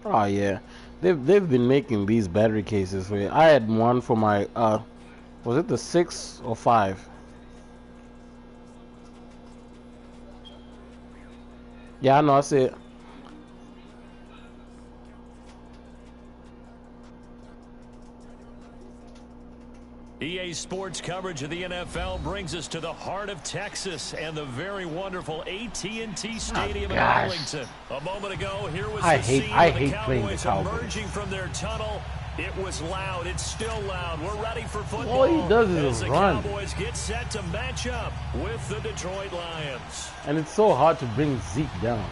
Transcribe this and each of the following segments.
Oh yeah, they've been making these battery cases for you. I had one for my was it the 6 or 5? Yeah, I know. I see it. EA Sports coverage of the NFL brings us to the heart of Texas and the very wonderful AT&T Stadium in Arlington. A moment ago, here was the scene I of the hate Cowboys playing the emerging from their tunnel. It was loud. It's still loud. We're ready for football. All he does is as the run. Cowboys get set to match up with the Detroit Lions. And it's so hard to bring Zeke down.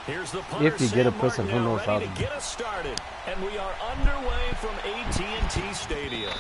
Here's the punter, If you get a Sam person who Martin, knows how ready to get us started. And we are underway from AT&T Stadium.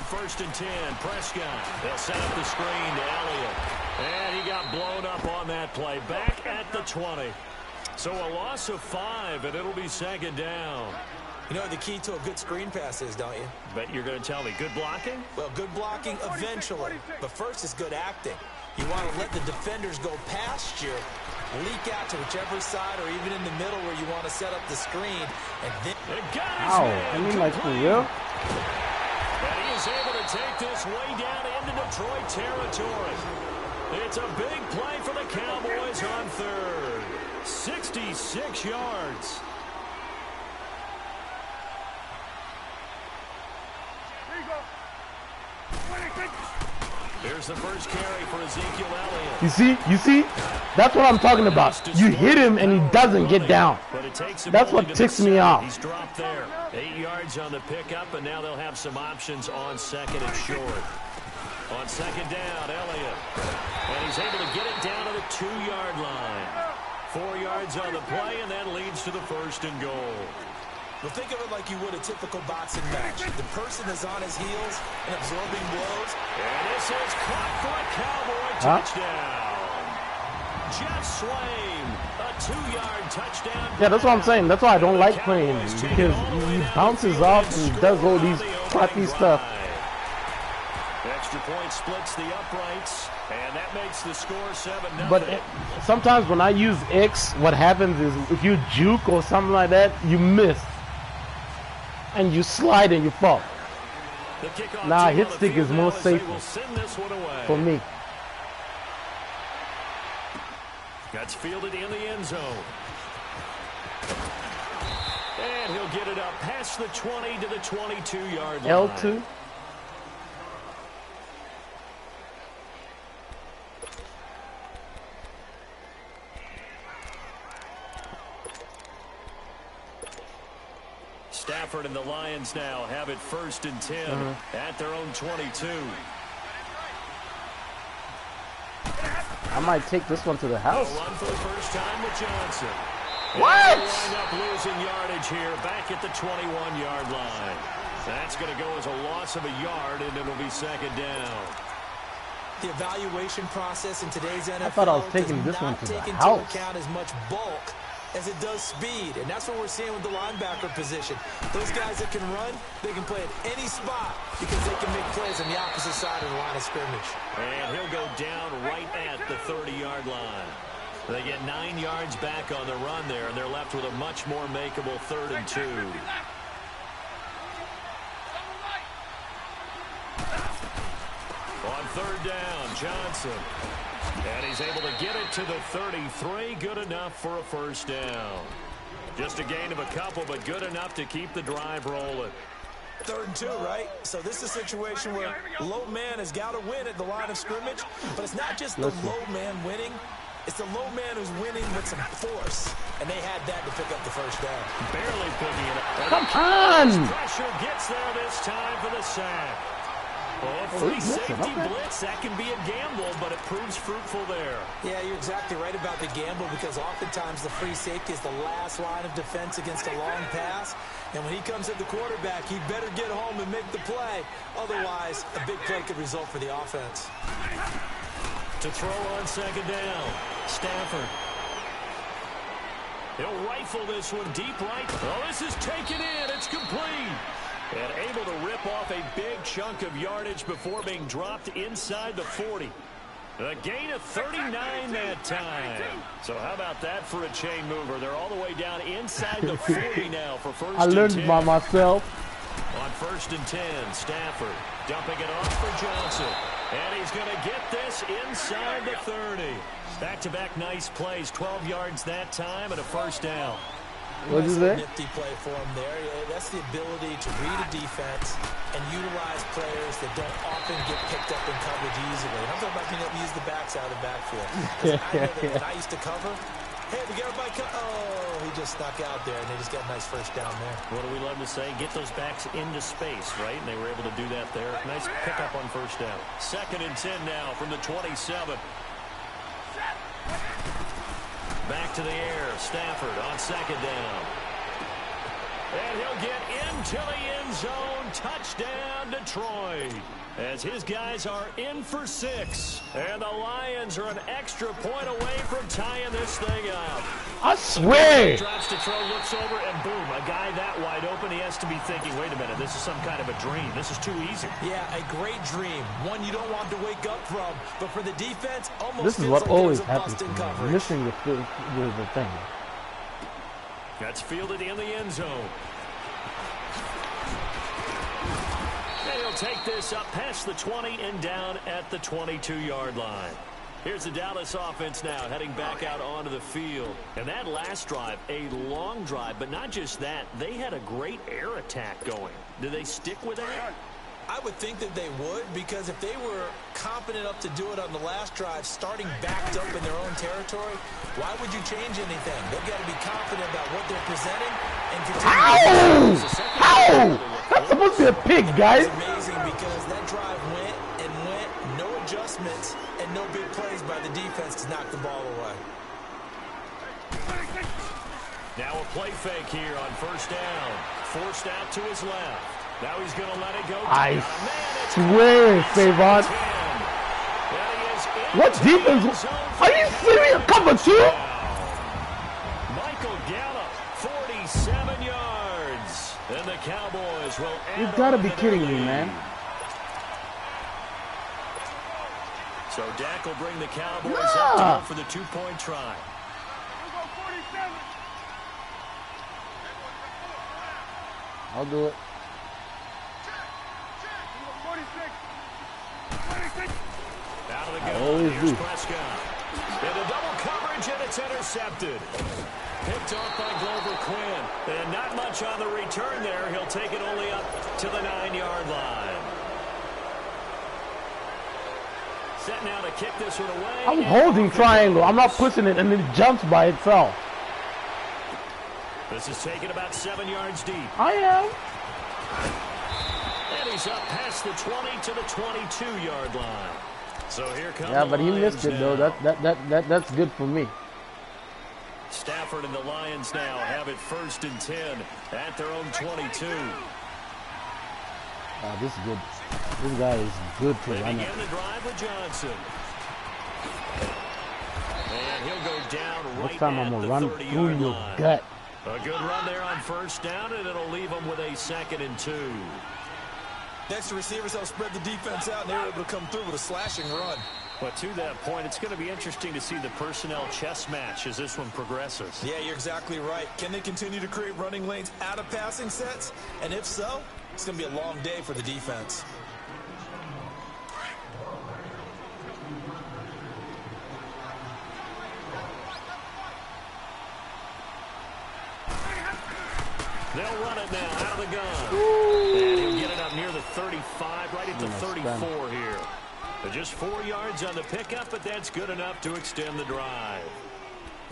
First and 10, Prescott. They'll set up the screen to Elliott. And he got blown up on that play. Back at the 20. So a loss of 5, and it'll be second down. You know what the key to a good screen pass is, don't you? Bet you're going to tell me. Good blocking? Well, good blocking eventually. But first is good acting. You want to let the defenders go past you, leak out to whichever side or even in the middle where you want to set up the screen. And then... I mean, like, for real? And he is able to take this way down into Detroit territory. It's a big play for the Cowboys on third. 66 yards. Here's the first carry for Ezekiel Elliott. You see? That's what I'm talking about. You hit him and he doesn't get down. That's what ticks me off. He's dropped there. 8 yards on the pickup, and now they'll have some options on second and short. On second down, Elliott. And he's able to get it down to the 2-yard line. 4 yards on the play, and that leads to the first and goal. Well, think of it like you would a typical boxing match. The person is on his heels and absorbing blows. And this is caught for a Cowboy touchdown. Jeff Swain, a 2-yard touchdown. Yeah, that's what I'm saying. That's why I don't like playing him, because he bounces off and does all these crappy stuff. Extra point splits the uprights, and that makes the score 7-0. But sometimes when I use X, what happens is if you juke or something like that, you miss. And you slide and you fall. Nah, hit stick is more safe for me. That's fielded in the end zone. And he'll get it up past the 20 to the 22-yard line. L2. Stafford and the Lions now have it first and 10 at their own 22. I might take this one to the house. A run for the first time with Johnson. What? Wind up losing yardage here back at the 21-yard line. That's going to go as a loss of a yard, and it'll be second down. The evaluation process in today's NFL I thought I was taking this one to the house. Does not take into account as much bulk as it does speed, and that's what we're seeing with the linebacker position. Those guys that can run, they can play at any spot because they can make plays on the opposite side of the line of scrimmage. And he'll go down right at the 30-yard line. They get 9 yards back on the run there, and they're left with a much more makeable 3rd and 2. On 3rd down, Johnson. And he's able to get it to the 33. Good enough for a first down. Just a gain of a couple, but good enough to keep the drive rolling. 3rd and 2, right? So this is a situation where low man has got to win at the line of scrimmage, but it's not just the low man winning. It's the low man who's winning with some force, and they had that to pick up the first down. Barely picking it up. Come on! Pressure gets there this time for the sack. Oh, free safety blitz, that can be a gamble, but it proves fruitful there. Yeah, you're exactly right about the gamble because oftentimes the free safety is the last line of defense against a long pass. And when he comes at the quarterback, he better get home and make the play. Otherwise, a big play could result for the offense. To throw on second down, Stafford. He'll rifle this one deep right. Oh, this is taken in. It's complete. And able to rip off a big chunk of yardage before being dropped inside the 40. A gain of 39 that time. So how about that for a chain mover? They're all the way down inside the 40 now for first and 10. I learned by myself. On first and 10, Stafford dumping it off for Johnson. And he's going to get this inside the 30. Back-to-back nice plays, 12 yards that time and a first down. What is that? Nifty play for him there. That's the ability to read a defense and utilize players that don't often get picked up in coverage easily. I'm talking about being able to use the backs out of the backfield. I know that when I used to cover, hey, we got everybody oh, he just snuck out there, and they just got a nice first down there. What do we love to say? Get those backs into space, right? And they were able to do that there. Nice pickup on first down. Second and 10 now from the 27. Back to the air, Stafford on second down. And he'll get into the end zone. Touchdown, Detroit. As his guys are in for 6. And the Lions are an extra point away from tying this thing up. I swear. Drops to throw, looks over, and boom, a guy that wide open, he has to be thinking, wait a minute, this is some kind of a dream. This is too easy. Yeah, a great dream. One you don't want to wake up from. But for the defense, almost this is what always happens to me. Missing the thing. That's fielded in the end zone. And he'll take this up past the 20 and down at the 22-yard line. Here's the Dallas offense now heading back out onto the field. And that last drive, a long drive, but not just that. They had a great air attack going. Do they stick with that? I would think that they would, because if they were confident enough to do it on the last drive, starting backed up in their own territory, why would you change anything? They've got to be confident about what they're presenting and continue. Ow! That's supposed to be a pig, guys. It's amazing because that drive went and went, no adjustments, and no big plays by the defense to knock the ball away. Now a play fake here on first down. Forced out to his left. Now he's going to let it go. I swear, Savon. What defense? Are you serious? Cover 2? Michael Gallup, 47 yards. And the Cowboys will add. You've got to be kidding me, man. So Dak will bring the Cowboys up for the 2-point try. I'll do it. Out of the gun, here's Prescott. Into double coverage, and it's intercepted. Picked off by Glover Quinn. And not much on the return there. He'll take it only up to the 9-yard line. Set now to kick this one away. I'm holding triangle. I'm not pushing it, and it jumps by itself. This is taken about 7 yards deep. I am. And he's up past the 20 to the 22-yard line. So here comes yeah, but he missed it though. That's good for me. Stafford and the Lions now have it first and 10 at their own 22. This is good. This guy is good to run it. Begin the drive with Johnson. And he'll go down right Next time I'm at gonna the run 30-yard through your line. gut. A good run there on first down, and it'll leave them with a 2nd and 2. Next, the receivers help spread the defense out, and they're able to come through with a slashing run. But to that point, it's going to be interesting to see the personnel chess match as this one progresses. Yeah, you're exactly right. Can they continue to create running lanes out of passing sets? And if so, it's going to be a long day for the defense. They'll run it now out of the gun. And he'll get it up near the 35, right at the 34 here. But just 4 yards on the pickup, but that's good enough to extend the drive.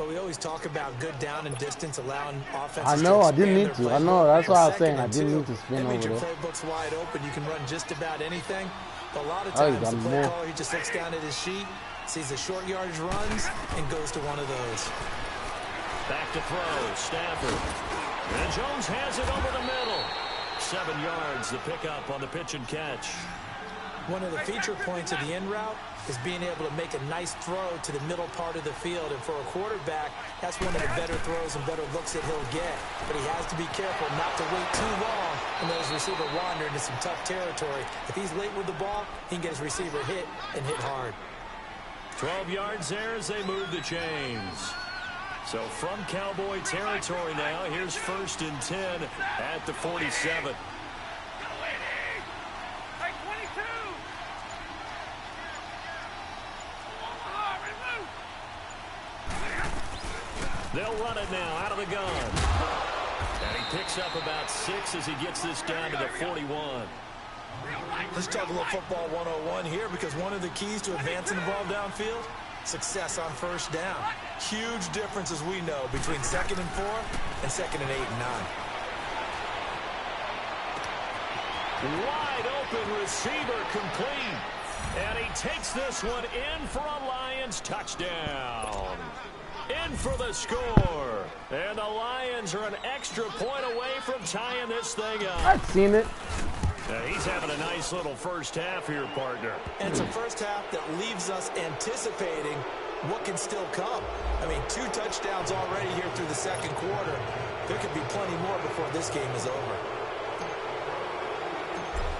But we always talk about good down and distance, allowing offenses I know, to I didn't need to. I know, that's why I was saying I and didn't two. need to spin That over means your there. playbook's wide open. You can run just about anything. But a lot of Oh, you times got the play more. caller, he just looks down at his sheet, sees the short yardage runs, and goes to one of those. Back to throw, Stafford. And Jones has it over the middle. 7 yards, the pickup on the pitch and catch. One of the feature points of the in route is being able to make a nice throw to the middle part of the field. And for a quarterback, that's one of the better throws and better looks that he'll get. But he has to be careful not to wait too long and let his receiver wander into some tough territory. If he's late with the ball, he can get his receiver hit and hit hard. 12 yards there as they move the chains. So from Cowboy territory now, here's 1st and 10 at the 47. They'll run it now out of the gun. And he picks up about 6 as he gets this down to the 41. Let's talk a little football 101 here, because one of the keys to advancing the ball downfield, success on first down. Huge difference, as we know, between 2nd and 4 and 2nd and 8 and 9. Wide open receiver complete. And he takes this one in for a Lions touchdown. In for the score. And the Lions are an extra point away from tying this thing up. I've seen it. He's having a nice little first half here, partner. And it's a first half that leaves us anticipating what can still come. I mean, 2 touchdowns already here through the 2nd quarter. There could be plenty more before this game is over.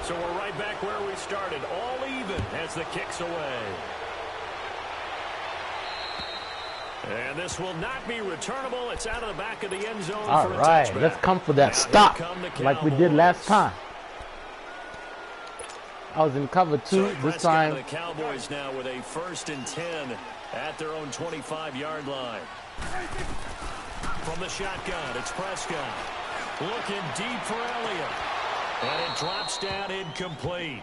So we're right back where we started, all even as the kick's away. And this will not be returnable. It's out of the back of the end zone. All for a right, touchback. let's come for that stop like we did last time. I was in cover 2 So this time. The Cowboys now with a 1st and 10 at their own 25-yard line. From the shotgun, it's Prescott. Looking deep for Elliott. And it drops down incomplete.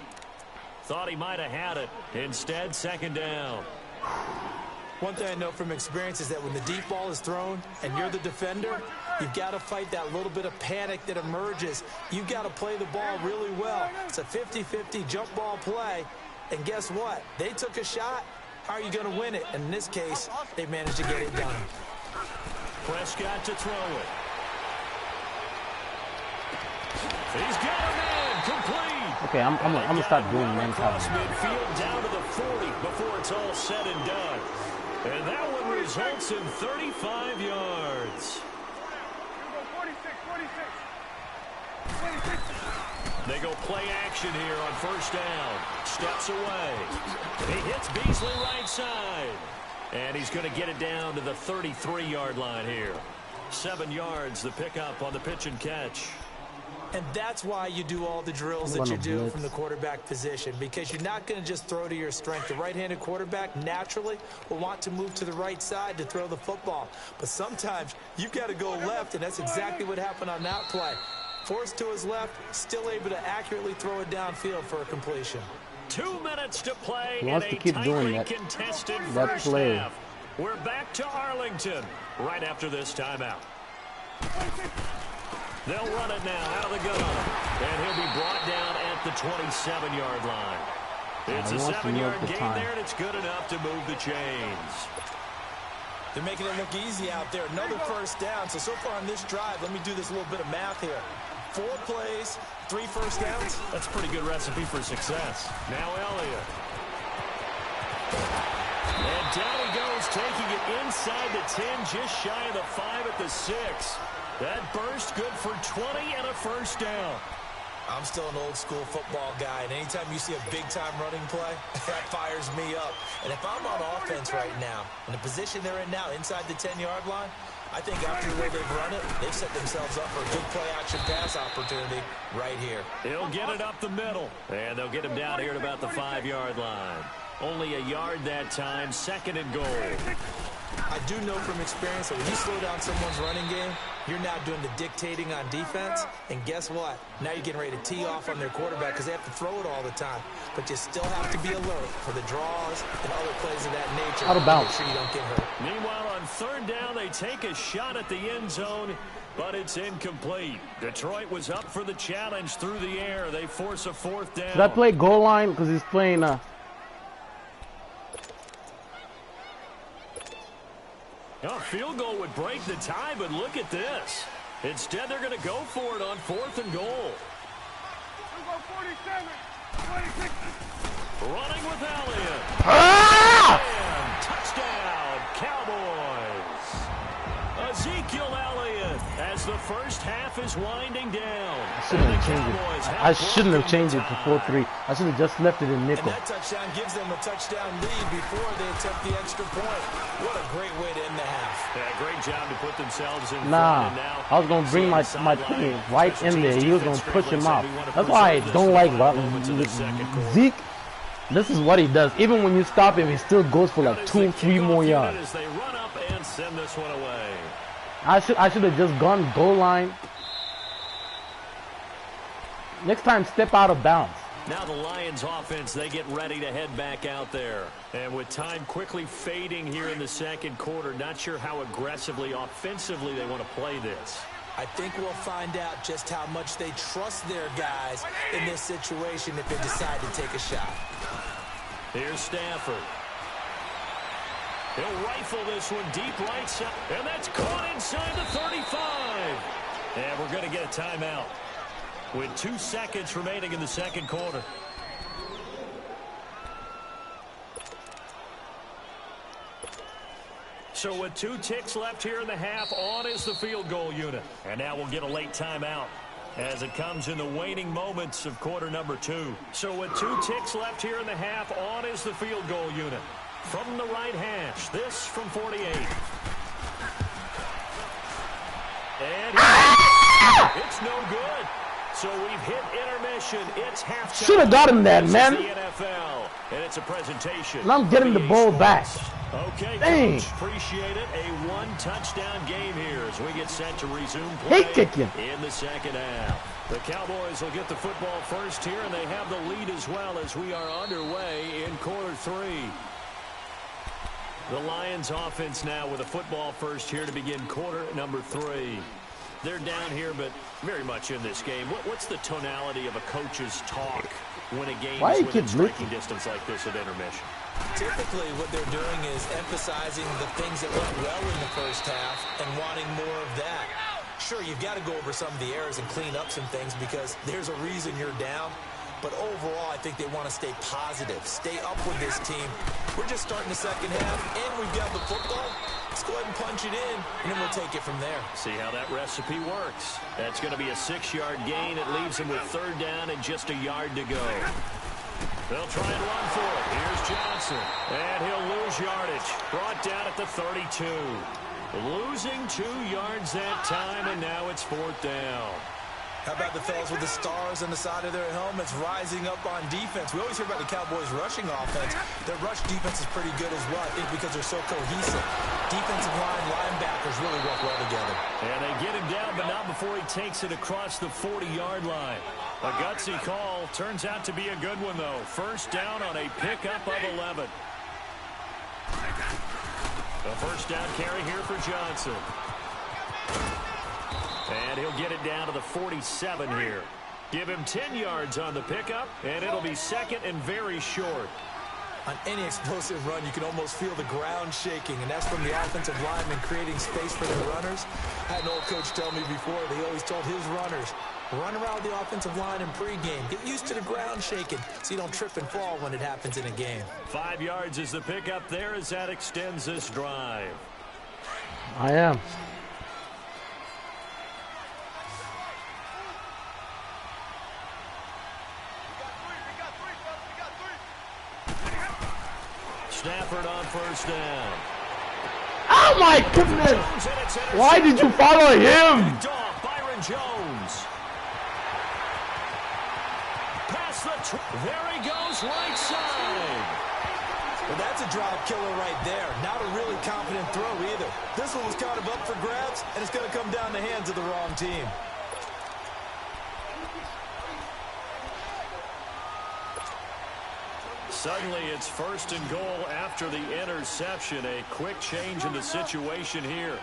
Thought he might have had it. Instead, 2nd down. One thing I know from experience is that when the deep ball is thrown and you're the defender, you've got to fight that little bit of panic that emerges. You've got to play the ball really well. It's a 50-50 jump ball play. And guess what? They took a shot. How are you going to win it? And in this case, they managed to get it done. Prescott to throw it. He's got him in. Complete. Okay, I'm gonna start doing man Across coverage. midfield down to the 40 before it's all said and done. And that one results in 35 yards. They go play action here on 1st down. Steps away. He hits Beasley right side. And he's going to get it down to the 33-yard line here. 7 yards, the pickup on the pitch and catch. And that's why you do all the drills that you do from the quarterback position, because you're not going to just throw to your strength. The right-handed quarterback naturally will want to move to the right side to throw the football. But sometimes you've got to go left, and that's exactly what happened on that play. Forced to his left, still able to accurately throw it downfield for a completion. 2 minutes to play He wants in to a keep doing tightly that contested first play. half. We're back to Arlington right after this timeout. They'll run it now out of the gun. And he'll be brought down at the 27-yard line. It's a 7-yard gain there, and it's good enough to move the chains. They're making it look easy out there. Another 1st down. So far on this drive, let me do this little bit of math here. 4 plays, 3 1st downs. That's a pretty good recipe for success. Now Elliott. And down he goes, taking it inside the 10, just shy of the 5 at the 6. That burst good for 20 and a 1st down. I'm still an old-school football guy, and anytime you see a big-time running play, that fires me up. And if I'm on offense right now, in the position they're in now, inside the 10-yard line, I think after the way they've run it, they've set themselves up for a good play-action pass opportunity right here. He'll get it up the middle, and they'll get him down here at about the 5-yard line. Only a yard that time, 2nd and goal. I do know from experience that when you slow down someone's running game, you're now doing the dictating on defense. And guess what? Now you're getting ready to tee off on their quarterback because they have to throw it all the time. But you still have to be alert for the draws and other plays of that nature. Out of bounds. Make sure you don't get hurt. Meanwhile, on 3rd down, they take a shot at the end zone, but it's incomplete. Detroit was up for the challenge through the air. They force a 4th down. Should I play goal line? Because he's playing... A field goal would break the tie, but look at this. Instead, they're going to go for it on 4th and goal. Running with Elliott. And touchdown, Cowboys. Ezekiel Elliott as the first half is winding down. I shouldn't have changed it to 4-3. I should have just left it in nickel. And that touchdown gives them a touchdown lead before they attempt the extra point. What a great way to end the half. Yeah, great job to put themselves in nah, front. Now I was going to bring my team right in there. He was going to push him out. That's why I don't like Zeke. This is what he does. Even when you stop him, he still goes for like 2-3 more yards. As they run up and send this one away. I should have just gone goal line. Next time, step out of bounds. Now the Lions offense, they get ready to head back out there. And with time quickly fading here in the 2nd quarter, not sure how aggressively, offensively they want to play this. I think we'll find out just how much they trust their guys in this situation if they decide to take a shot. Here's Stafford. He'll rifle this one deep right side. And that's caught inside the 35. And we're going to get a timeout with 2 seconds remaining in the 2nd quarter. So with 2 ticks left here in the half, on is the field goal unit. And now we'll get a late timeout as it comes in the waning moments of quarter number 2. So with 2 ticks left here in the half, on is the field goal unit. From the right hash, this from 48. And it's no good. So we've hit intermission. It's halftime. Should have got him that, man. The NFL, and it's a presentation. And I'm getting the ball back. Okay, dang. Coach, appreciate it. A 1-touchdown game here as we get set to resume play in the 2nd half. The Cowboys will get the football first here, and they have the lead as well as we are underway in quarter 3. The Lions offense now with a football first here to begin quarter number 3. They're down here, but very much in this game. What's the tonality of a coach's talk when a game is within striking distance like this at intermission? Typically, what they're doing is emphasizing the things that went well in the first half and wanting more of that. Sure, you've got to go over some of the errors and clean up some things because there's a reason you're down. But overall, I think they want to stay positive, stay up with this team. We're just starting the 2nd half, and we've got the football. Let's go ahead and punch it in, and then we'll take it from there. See how that recipe works. That's going to be a 6-yard gain. It leaves them with 3rd down and just a yard to go. They'll try and run for it. Here's Johnson, and he'll lose yardage. Brought down at the 32. Losing 2 yards that time, and now it's 4th down. How about the fellas with the stars on the side of their helmets rising up on defense? We always hear about the Cowboys' rushing offense. Their rush defense is pretty good as well, I think, because they're so cohesive. Defensive line, linebackers really work well together. And they get him down, but not before he takes it across the 40-yard line. A gutsy call. Turns out to be a good one, though. 1st down on a pickup of 11. The 1st down carry here for Johnson. And he'll get it down to the 47 here. Give him 10 yards on the pickup, and it'll be 2nd and very short. On any explosive run, you can almost feel the ground shaking, and that's from the offensive linemen creating space for their runners. I had an old coach tell me before, he always told his runners, run around the offensive line in pregame. Get used to the ground shaking so you don't trip and fall when it happens in a game. 5 yards is the pickup there as that extends this drive. I am. Stafford on 1st down. Oh my goodness! Why did you follow him? Byron Jones. Pass the there he goes, right side. Well, that's a drive killer right there. Not a really confident throw either. This one was kind of up for grabs, and it's going to come down the hands of the wrong team. Suddenly, it's 1st and goal after the interception. A quick change in the situation here.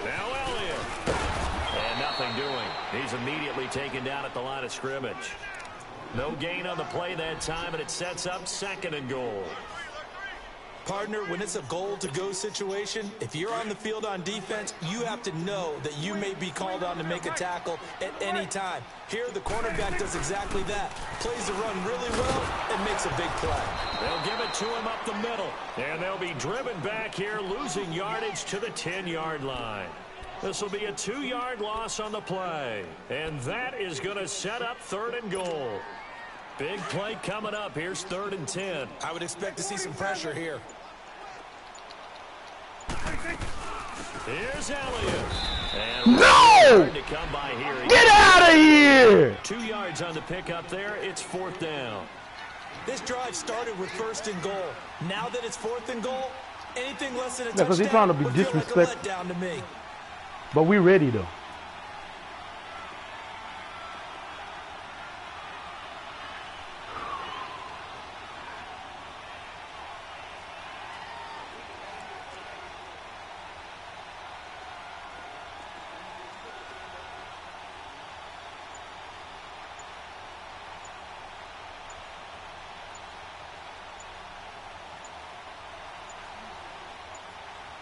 Now Elliott. And nothing doing. He's immediately taken down at the line of scrimmage. No gain on the play that time, and it sets up 2nd and goal. Partner, when it's a goal-to-go situation, if you're on the field on defense, you have to know that you may be called on to make a tackle at any time. Here, the cornerback does exactly that. Plays the run really well and makes a big play. They'll give it to him up the middle, and they'll be driven back here, losing yardage to the 10-yard line. This will be a 2-yard loss on the play, and that is going to set up 3rd and goal. Big play coming up. Here's 3rd and 10. I would expect to see some pressure here. Here's Elliott. No! To come by here. Get out of here! 2 yards on the pickup there. It's 4th down. This drive started with 1st and goal. Now that it's 4th and goal, anything less than a because he's touchdown trying to be would feel like a disrespectful. letdown to me. But we ready though.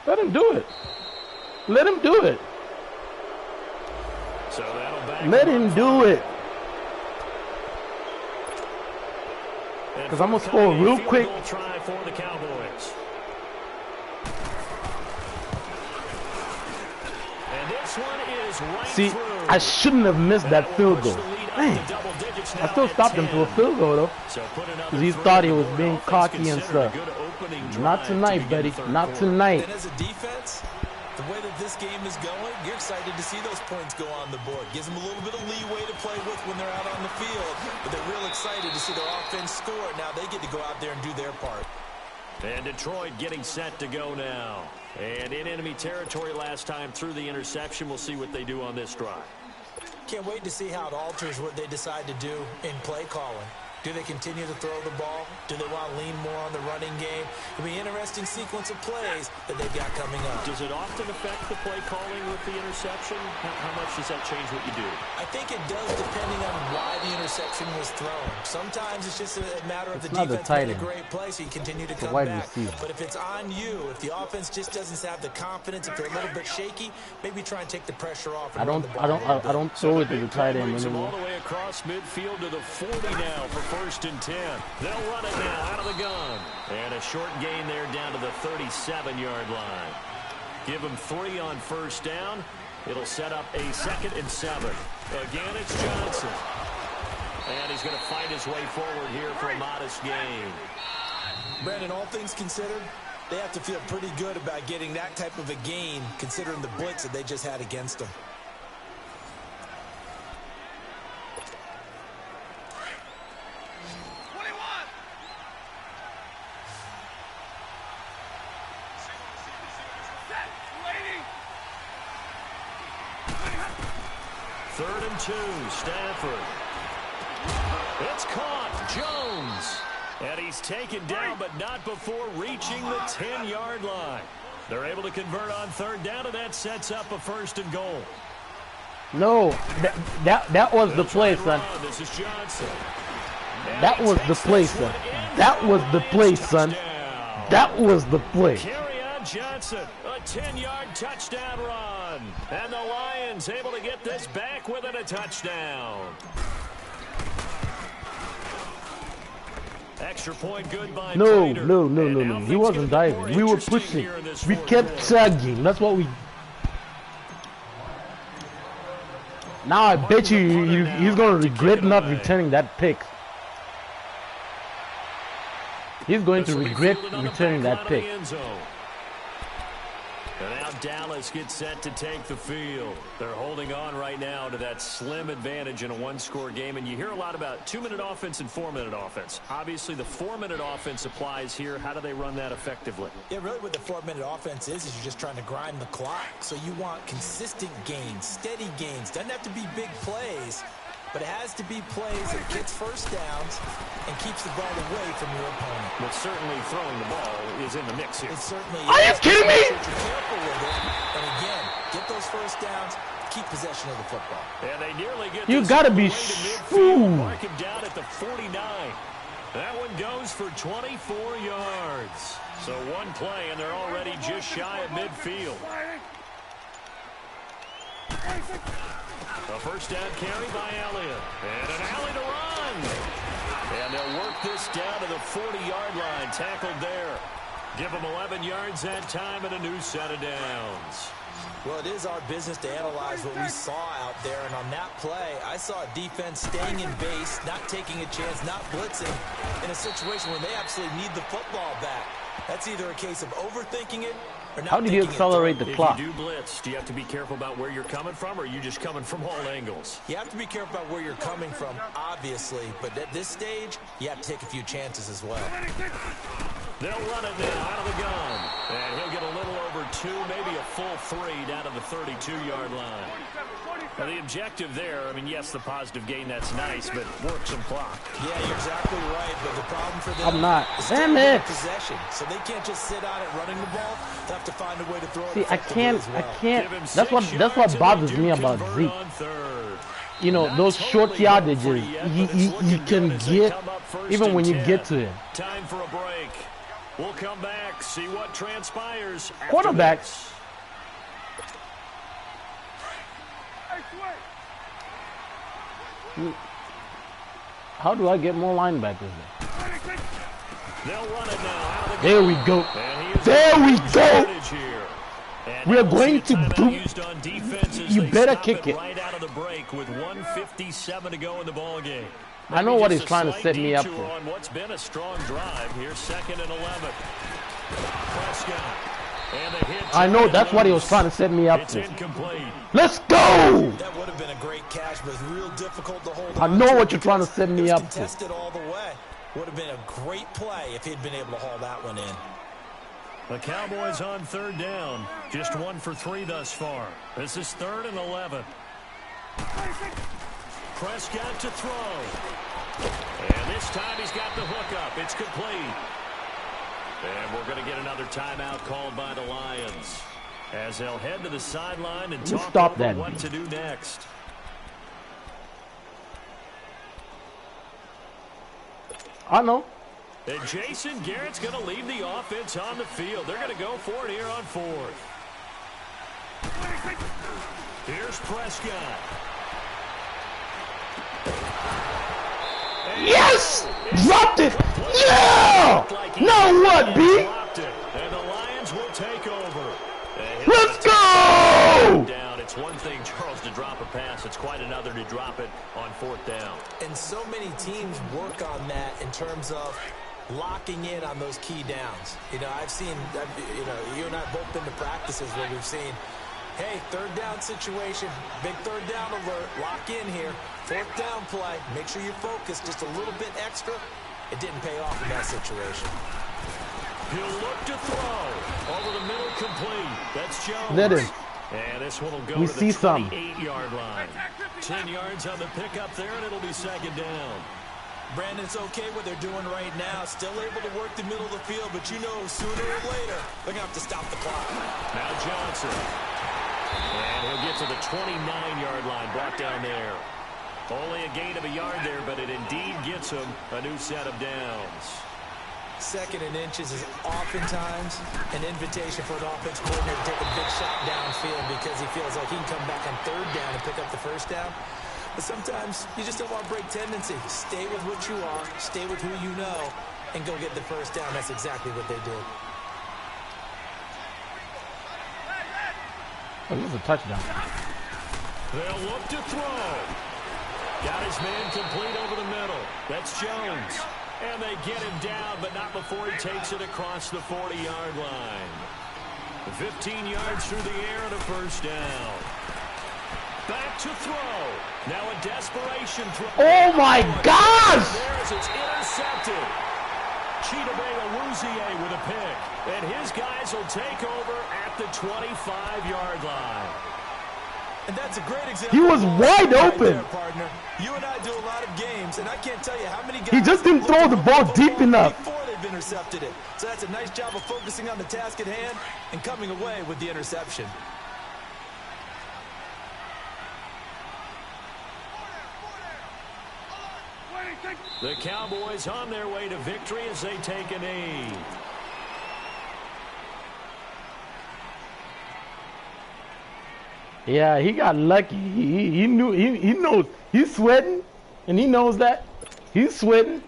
Let him do it. Let him do it. So let him do it. Because I'm going to score real quick. Try for the Cowboys. And this one is right. See, through. I shouldn't have missed that field goal. Man, I still stopped him to a field goal though. Because he thought he was being cocky and stuff. Not tonight, buddy. Not tonight. And as a defense, the way that this game is going, you're excited to see those points go on the board. Gives them a little bit of leeway to play with when they're out on the field. But they're real excited to see their offense score. Now they get to go out there and do their part. And Detroit getting set to go now. And in enemy territory last time through the interception. We'll see what they do on this drive. Can't wait to see how it alters what they decide to do in play calling. Do they continue to throw the ball? Do they want to lean more on the running game? It'll be an interesting sequence of plays that they've got coming up. Does it often affect the play calling with the interception? How much does that change what you do? I think it does depending on why the interception was thrown. Sometimes it's just a matter of the defense making a great play, so you continue to come back. But if it's on you, if the offense just doesn't have the confidence, if they're a little bit shaky, maybe try and take the pressure off. And I don't throw it to the tight end anymore. All the way across midfield to the 40 now for 1st and 10. They'll run it now out of the gun. And a short gain there down to the 37-yard line. Give them 3 on 1st down. It'll set up a 2nd and 7. Again, it's Johnson. And he's going to fight his way forward here for a modest gain. Brandon, all things considered, they have to feel pretty good about getting that type of a gain considering the blitz that they just had against them. Third and 2, Stafford. It's caught, Jones. And he's taken down, but not before reaching the 10-yard line. They're able to convert on 3rd down, and that sets up a 1st and goal. No, that was the play, son. This is Johnson. That was the play, son. That was the play, son. That was the play. Carry on Johnson, a 10-yard touchdown run. And the Lions able to get this back within a touchdown. Extra point good by No. Trader. He wasn't diving. We were pushing. We kept chugging. That's what we... Now I bet you he's going to regret not returning that pick. He's going to regret returning that pick. And now Dallas gets set to take the field. They're holding on right now to that slim advantage in a one-score game. And you hear a lot about 2-minute offense and 4-minute offense. Obviously, the 4-minute offense applies here. How do they run that effectively? Yeah, really what the 4-minute offense is you're just trying to grind the clock. So you want consistent gains, steady gains. Doesn't have to be big plays, but it has to be plays that gets first downs and keeps the ball away from your opponent. But certainly throwing the ball is in the mix here. It certainly is. Are you kidding me? You're careful with it. And again, get those first downs, keep possession of the football. And they nearly get You gotta be mark him down at the 49. That one goes for 24 yards. So one play, and they're already just shy of midfield. A first down carry by Elliott. And an alley to run. And they'll work this down to the 40-yard line. Tackled there. Give them 11 yards that time and a new set of downs. Well, it is our business to analyze what we saw out there. And on that play, I saw a defense staying in base, not taking a chance, not blitzing in a situation where they absolutely need the football back. That's either a case of overthinking it or not. How did you accelerate the clock? If you do blitz, do you have to be careful about where you're coming from, or are you just coming from all angles? You have to be careful about where you're coming from, obviously. But at this stage, you have to take a few chances as well. They'll run it now out of the gun. And he'll get a little over 2, maybe a full 3 down to the 32-yard line. Now, the objective there, I mean, yes, the positive gain, that's nice, but work some clock. Yeah, you're exactly right. But the problem for them I'm not. is Damn it. possession. So they can't just sit on it running the ball. They have to find a way to throw it. See, I can't. That's what bothers me about Zeke. You know, those short yardages, you can get, even when you get to him. Time for a break. We'll come back, see what transpires. Quarterbacks. How do I get more linebackers there? They'll run it now. There we go. There we go. We are going to do. You better kick it. Right out of the break with 1:57 to go in the ball game. I know what he's trying to set me up for. On what's been a strong drive here, 2nd and 11. Prescott. And the hit. I know that's what he was trying to set me up It's for. incomplete. Let's go! That would have been a great catch, but it's real difficult to hold. I know what you're trying to set me up for. Contested all the way. Would have been a great play if he'd been able to haul that one in. The Cowboys on 3rd down. Just 1 for 3 thus far. This is 3rd and 11. Prescott to throw. And this time he's got the hook up. It's complete. And we're going to get another timeout called by the Lions as they'll head to the sideline and talk about what to do next. I know. And Jason Garrett's going to leave the offense on the field. They're going to go for it here on 4th. Here's Prescott. Yes! Dropped it! Yeah! Now what, B? And the Lions will take over. Let's go! It's one thing, Charles, to drop a pass. It's quite another to drop it on 4th down. And so many teams work on that in terms of locking in on those key downs. You know, I've seen, you and I have both been to practices where we've seen, hey, 3rd down situation, big 3rd down alert, lock in here, 4th down play, make sure you focus just a little bit extra. It didn't pay off in that situation. He'll look to throw. Over the middle, complete. That's Jones. That is. And this one will go We to see the some. 28-yard line. 10 yards on the pickup there, and it'll be 2nd down. Brandon, it's okay what they're doing right now. Still able to work the middle of the field, but you know sooner or later they're going to have to stop the clock. Now Johnson. And he'll get to the 29-yard line, brought down there. Only a gain of a yard there, but it indeed gets him a new set of downs. 2nd and inches is oftentimes an invitation for an offense coordinator to take a big shot downfield because he feels like he can come back on 3rd down and pick up the 1st down. But sometimes you just don't want to break tendency. Stay with what you are, stay with who you know, and go get the 1st down. That's exactly what they did. Oh, this is a touchdown. They'll look to throw. Got his man complete over the middle. That's Jones. And they get him down, but not before he takes it across the 40-yard line. 15 yards through the air and a first down. Back to throw. Now a desperation throw. Oh my gosh! There's it's intercepted. Chidobe with a pick. And his guys will take over at the 25-yard line. And that's a great example. He was wide open. There, partner. You and I do a lot of games, and I can't tell you how many guys he just didn't throw the ball deep enough before they've intercepted it. So that's a nice job of focusing on the task at hand and coming away with the interception. The Cowboys on their way to victory as they take a knee. Yeah, he got lucky. He knew he knows he's sweating, and he knows that he's sweating.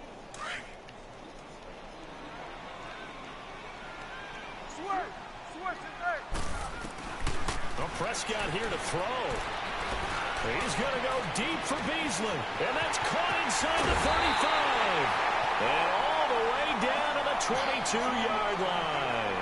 Well, Prescott here to throw. He's going to go deep for Beasley, and that's caught inside the 35, and all the way down to the 22-yard line.